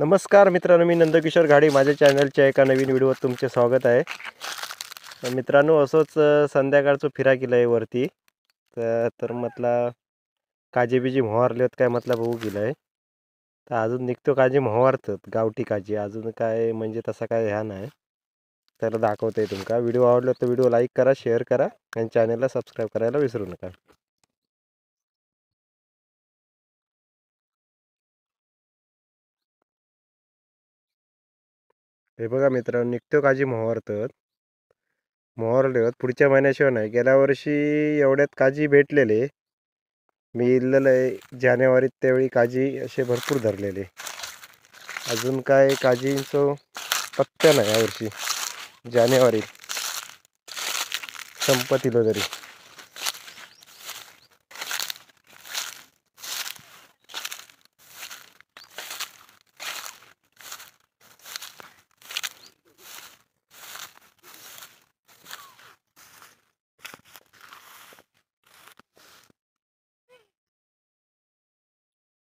नमस्कार मित्रांनो, मी नंदकिशोर घाडी. माझ्या चॅनलच्या एका नवीन व्हिडिओवर तुमचे स्वागत आहे. मित्रांनो, असंच संध्याकाळचं फिरा केलं आहे वरती. तर म्हटलं काजी बिजी मोहारले काय म्हटलं बघू केलं आहे. तर अजून निघतो काजी मोहारतात, गावठी काजी अजून काय म्हणजे तसा काय ह्या नाही. तर दाखवते तुमका. व्हिडिओ आवडला तर व्हिडिओ लाईक करा, शेअर करा आणि चॅनलला सबस्क्राईब करायला विसरू नका. हे बघा मित्रांनो, निघतो काजी मोहारतात. मोहरले होत पुढच्या महिन्याशिवाय नाही. गेल्या वर्षी एवढ्यात काजी भेटलेले. मी इल्लेलं आहे जानेवारीत, त्यावेळी काजी असे भरपूर धरलेले. अजून काय काजींचं पत्त्या नाही यावर्षी. जानेवारीत संपतील तरी.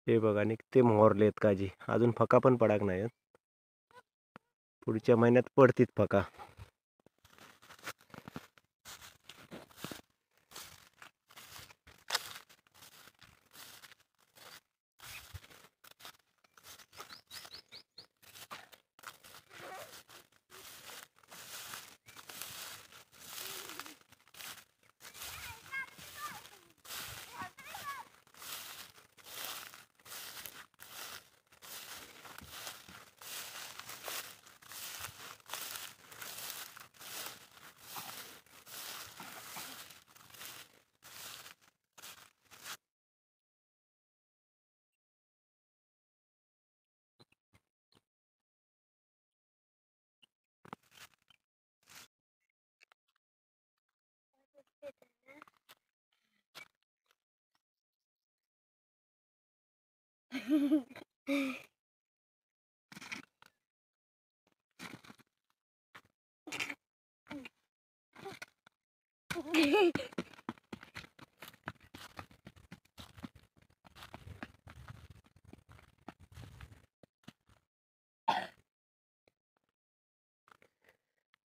हे बघा निघते मोहरलेत काजी. अजून फका पण पडाक नाही. पुढच्या महिन्यात पडतील फका.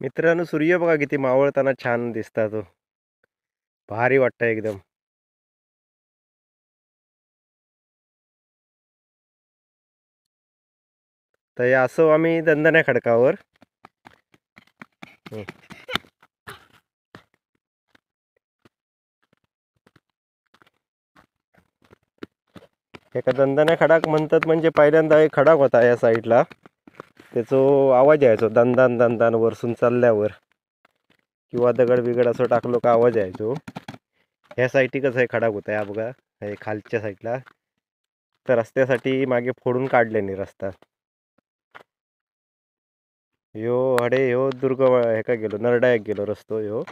मित्रांनो, सूर्य बघा किती मावळताना छान दिसता. तो भारी वाटतं एकदम. तर असं आम्ही दंदन्या खडकावर एका दंदन्या खडाक म्हणतात. म्हणजे पहिल्यांदा एक खडाक होता या साईडला. त्याचा आवाज यायचो दंदान दंदान वरसून चालल्यावर, किंवा दगड बिगड असं टाकलो का आवाज यायचो. ह्या साईडची कसं आहे खडाक होता या बघा, हे खालच्या साईडला. तर रस्त्यासाठी मागे फोडून काढले नाही रस्ता. ह्यो हडे ह्यो दुर्ग हे का गेलो, नरडायक गेलो रस्तो ह्यो.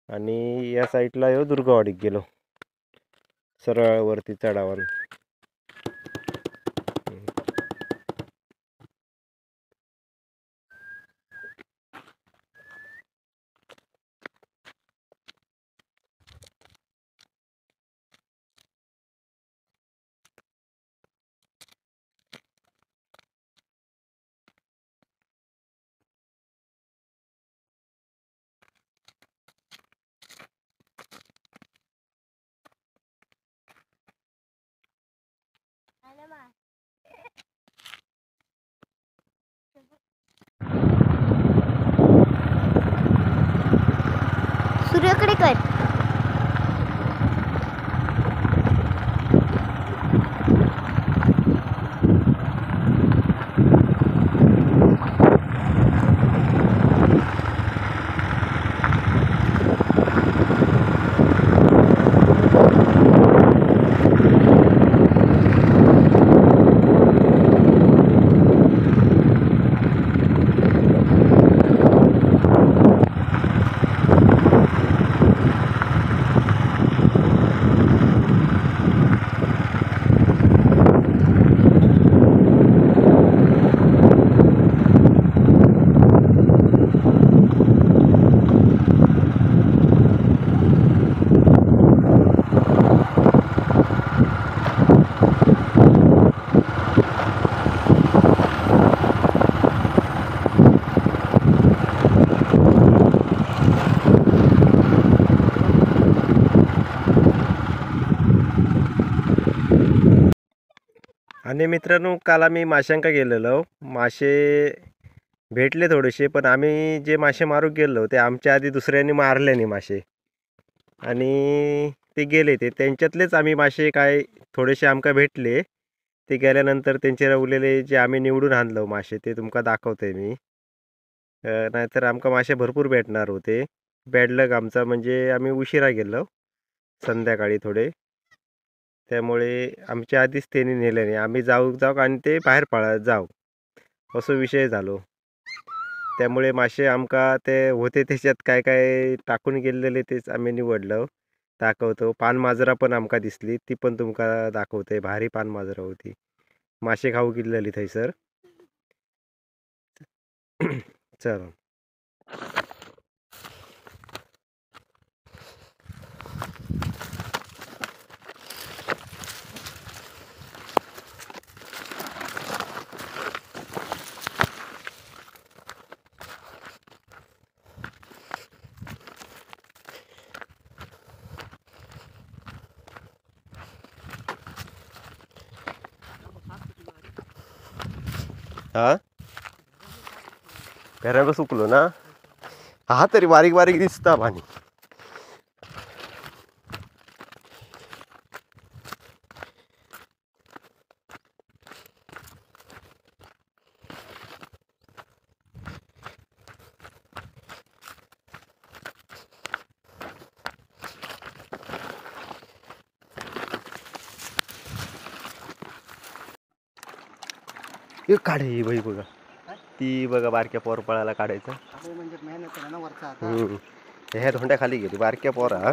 आणि या साईडला ह्यो दुर्गवाडीक गेलो सरळ वरती चढावर. सूर्याकडे कर. आणि मित्रांनो, काल आम्ही माशांका गेलेलो. मासे भेटले थोडेसे, पण आम्ही जे मासे मारूक गेलो ते आमच्या आधी दुसऱ्यांनी मारले नाही मासे. आणि ते गेले, ते त्यांच्यातलेच आम्ही मासे काय थोडेसे आमका भेटले. ते गेल्यानंतर त्यांचे रवलेले जे आम्ही निवडून आणलो मासे ते तुमका दाखवतोय मी. नाहीतर आमका मासे भरपूर भेटणार होते. बॅड लक आमचा, म्हणजे आम्ही उशिरा गेलो संध्याकाळी थोडे. त्यामुळे आमच्या आधीच त्यांनी नेले नाही. आम्ही जाऊ जाऊ आणि ते बाहेर पळा जाऊ असं विषय झालो. त्यामुळे मासे आमका ते होते त्याच्यात काय काय टाकून गेलेले तेच आम्ही निवडलं. दाखवतो. पानमाजरा पण आमका दिसली, ती पण तुमका दाखवते. भारी पानमाजरा होती. मासे खाऊ गेलेली थंयसर. चल. हा, घरानं सुकलो ना. हा तरी बारीक बारीक दिसता पाणी. हे काढे ही बाई बघा, ती बघा बारक्या पोर पळायला काढायचं. म्हणजे मेहनत आहे ना वरचा आता. ह्या धोंड्या खाली गेली बारक्या पोरा.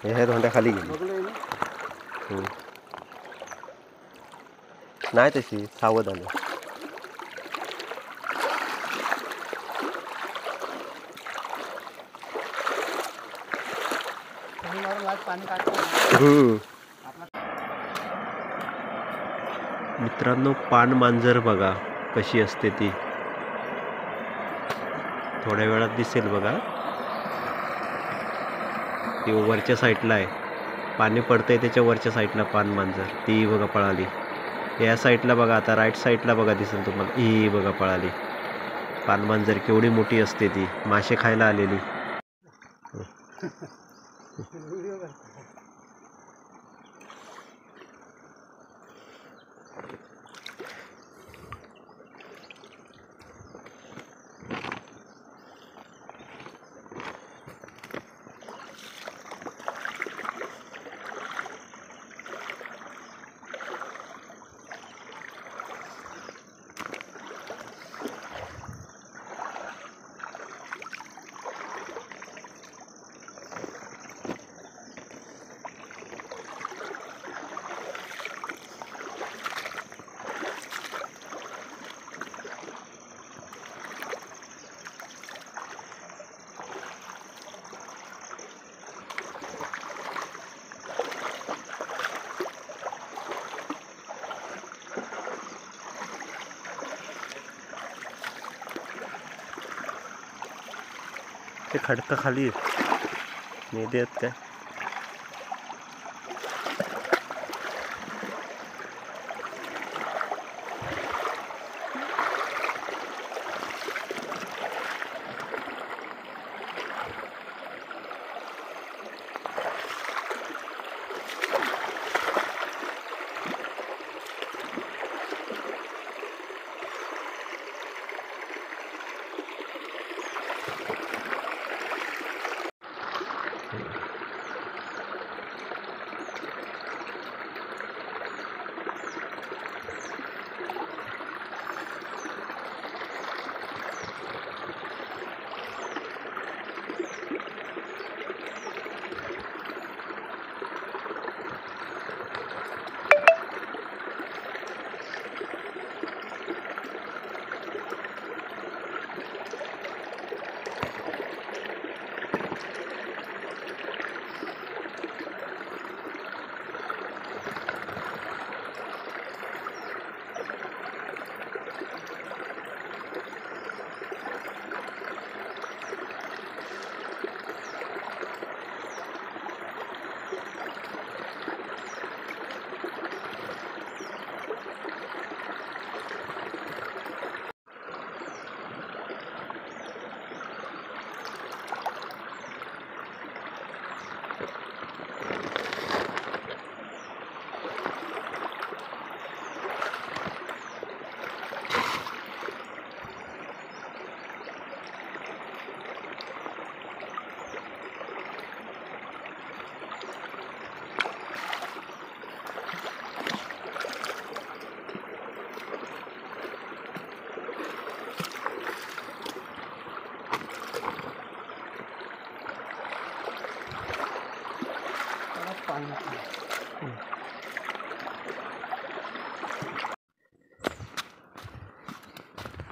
ह्या धोंड्या खाली गेली. नाही तशी सावध आलं. मित्रांनो, पान मांजर बघा कशी असते ती. थोड्या वेळात दिसेल बघा. ती वरच्या साईडला आहे, पाणी पडतंय त्याच्या वरच्या साईडला पान मांजर. ती बघा पळाली. या साईडला बघा, आता राईट साईडला बघा दिसेल तुम्हाला. ही बघा पळाली. पान मांजर केवढी मोठी असते ती, मासे खायला आलेली. ते खडकं खाली नाही देत काय.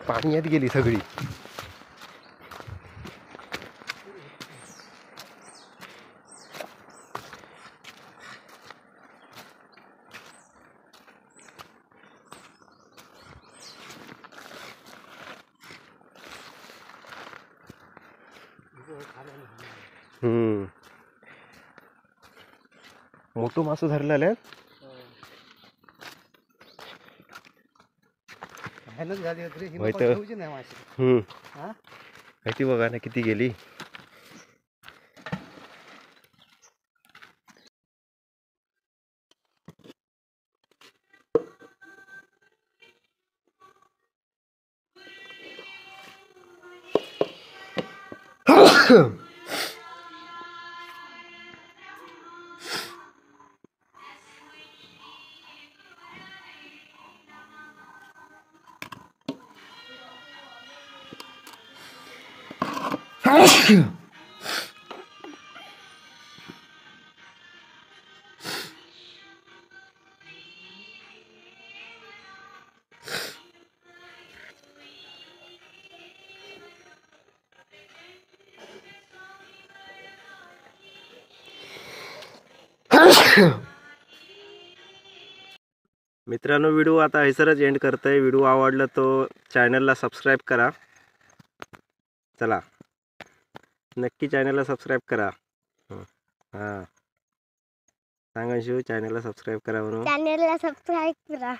पाण्यात गेली सगळी. मोठं मासं धरलेलं आहे. मेहनत झाली होती रे, ही माहित लोकं आहे. ठेवूची नाही माशी. हा? माहिती बघा ना किती गेली. मित्रांनो, व्हिडिओ आता हैसरच एंड करतोय. व्हिडिओ आवडला तो चॅनलला सबस्क्राईब करा. चला, नक्की चॅनलला सबस्क्राईब करा. हां, सांगा शिव चॅनलला सबस्क्राईब करा म्हणून. चॅनलला सबस्क्राईब करा.